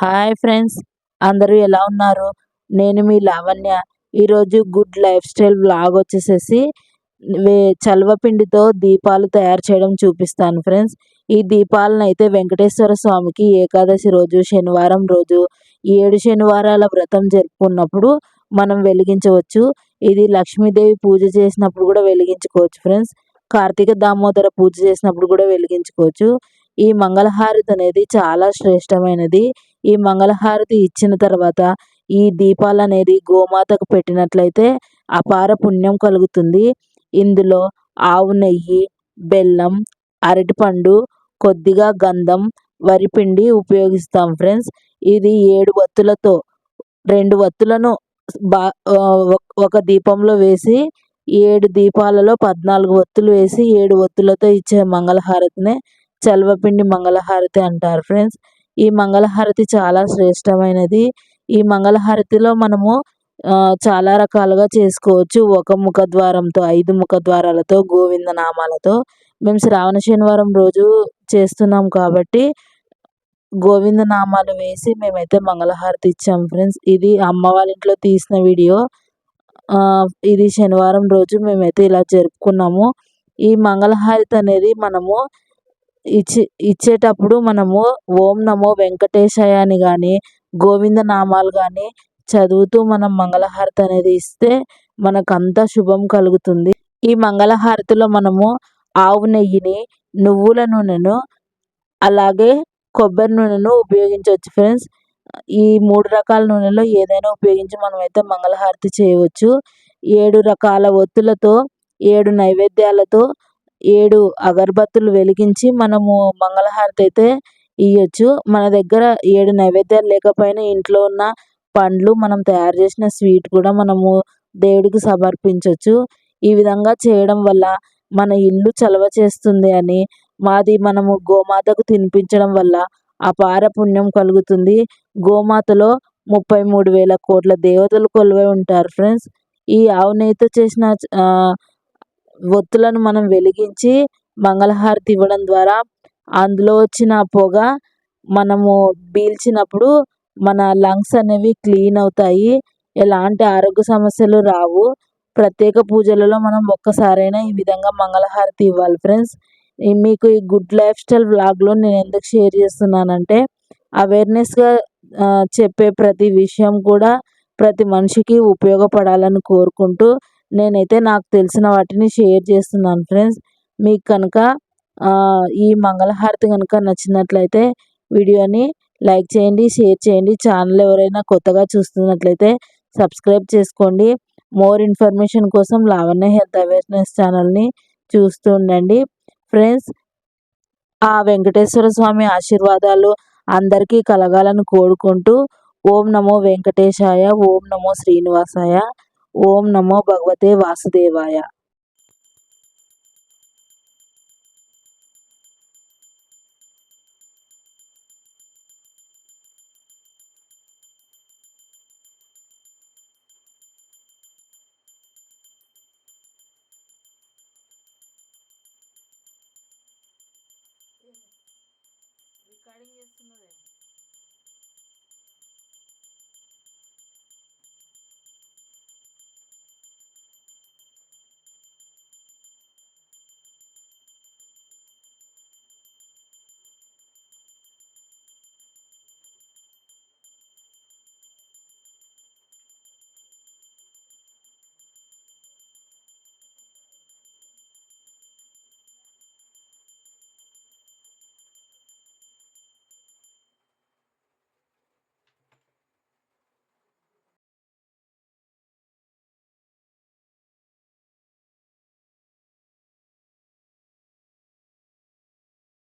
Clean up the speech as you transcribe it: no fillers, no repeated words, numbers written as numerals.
Hi friends, అందరూ ఎలా ఉన్నారు? నేను మీ లావణ్య. ఈరోజు గుడ్ లైఫ్ స్టైల్ వ్లాగ్ వచ్చేసేసి చలవపిండితో దీపాలు తయారు చేయడం చూపిస్తాను ఫ్రెండ్స్. ఈ దీపాలను అయితే వెంకటేశ్వర స్వామికి ఏకాదశి రోజు, శనివారం రోజు, 7 శనివారాల వ్రతం జరుపుకున్నప్పుడు మనం వెలిగించవచ్చు. ఇది లక్ష్మీదేవి పూజ చేసినప్పుడు కూడా వెలిగించుకోవచ్చు ఫ్రెండ్స్. కార్తీక దామోదర పూజ చేసినప్పుడు కూడా వెలిగించుకోవచ్చు. ఈ మంగళహారతి అనేది చాలా శ్రేష్టమైనది. ఈ మంగళహారతి ఇచ్చిన తర్వాత ఈ దీపాలనేది గోమాతకు పెట్టినట్లయితే అపార పుణ్యం కలుగుతుంది. ఇందులో ఆవు నెయ్యి, బెల్లం, అరటిపండు, కొద్దిగా గంధం, వరిపిండి ఉపయోగిస్తాం ఫ్రెండ్స్. ఇది 7 వత్తులతో 2 వత్తులను ఒక దీపంలో వేసి 7 దీపాలలో 14 వత్తులు వేసి 7 వత్తులతో ఇచ్చే మంగళహారతినే చలవపిండి మంగళహారతి అంటారు ఫ్రెండ్స్. ఈ మంగళహారతి చాలా శ్రేష్టమైనది. ఈ మంగళహారతిలో మనము చాలా రకాలుగా చేసుకోవచ్చు. ఒక ముఖద్వారంతో, 5 ముఖద్వారాలతో, గోవింద నామాలతో. మేము శ్రావణ శనివారం రోజు చేస్తున్నాం కాబట్టి గోవింద నామాలు వేసి మేమైతే మంగళహారతి ఇచ్చాం ఫ్రెండ్స్. ఇది అమ్మ వాళ్ళ ఇంట్లో తీసిన వీడియో. ఇది శనివారం రోజు మేమైతే ఇలా జరుపుకున్నాము. ఈ మంగళహారతి అనేది మనము ఇచ్చేటప్పుడు మనము ఓం నమో వెంకటేశాయ అని కానీ, గోవింద నామాలు కానీ చదువుతూ మనం మంగళహారతి అనేది ఇస్తే మనకంతా శుభం కలుగుతుంది. ఈ మంగళహారతిలో మనము ఆవు నెయ్యిని, నువ్వుల నూనెను, అలాగే కొబ్బరి నూనెను ఉపయోగించవచ్చు ఫ్రెండ్స్. ఈ 3 రకాల నూనెలో ఏదైనా ఉపయోగించి మనమైతే మంగళహారతి చేయవచ్చు. 7 రకాల ఒత్తులతో, 7 నైవేద్యాలతో, 7 అగరబత్తులు వెలిగించి మనము మంగళహారతి అయితే ఇయ్యొచ్చు. మన దగ్గర 7 నైవేద్యాలు లేకపోయినా ఇంట్లో ఉన్న పండ్లు, మనం తయారు చేసిన స్వీట్ కూడా మనము దేవుడికి సమర్పించవచ్చు. ఈ విధంగా చేయడం వల్ల మన ఇల్లు చలవ చేస్తుంది అని, మాది మనము గోమాతకు తినిపించడం వల్ల అపార పుణ్యం కలుగుతుంది. గోమాతలో 33,000 కోట్ల దేవతలు కొలువై ఉంటారు ఫ్రెండ్స్. ఈ ఆవు నెయ్యితో చేసిన ఒత్తులను మనం వెలిగించి మంగళహారతి ఇవ్వడం ద్వారా అందులో వచ్చిన పొగ మనము పీల్చినప్పుడు మన లంగ్స్ అనేవి క్లీన్ అవుతాయి. ఎలాంటి ఆరోగ్య సమస్యలు రావు. ప్రత్యేక పూజలలో మనం ఒక్కసారైనా ఈ విధంగా మంగళహారతి ఇవ్వాలి ఫ్రెండ్స్. మీకు ఈ గుడ్ లైఫ్ స్టైల్ వ్లాగ్లో నేను ఎందుకు షేర్ చేస్తున్నానంటే అవేర్నెస్గా చెప్పే ప్రతి విషయం కూడా ప్రతి మనిషికి ఉపయోగపడాలని కోరుకుంటూ నేనైతే నాకు తెలిసిన వాటిని షేర్ చేస్తున్నాను ఫ్రెండ్స్. మీకు కనుక ఈ మంగళహారతి కనుక నచ్చినట్లయితే వీడియోని లైక్ చేయండి, షేర్ చేయండి. ఛానల్ ఎవరైనా కొత్తగా చూస్తున్నట్లయితే సబ్స్క్రైబ్ చేసుకోండి. మోర్ ఇన్ఫర్మేషన్ కోసం లావణ్య హెల్త్ అవేర్నెస్ ఛానల్ని చూస్తూ ఉండండి ఫ్రెండ్స్. ఆ వెంకటేశ్వర స్వామి ఆశీర్వాదాలు అందరికీ కలగాలని కోరుకుంటూ ఓం నమో వెంకటేశాయ, ఓం నమో శ్రీనివాసాయ, ఓం నమో భగవతే వాసుదేవాయ. రికార్డింగ్ చేస్తున్నదే.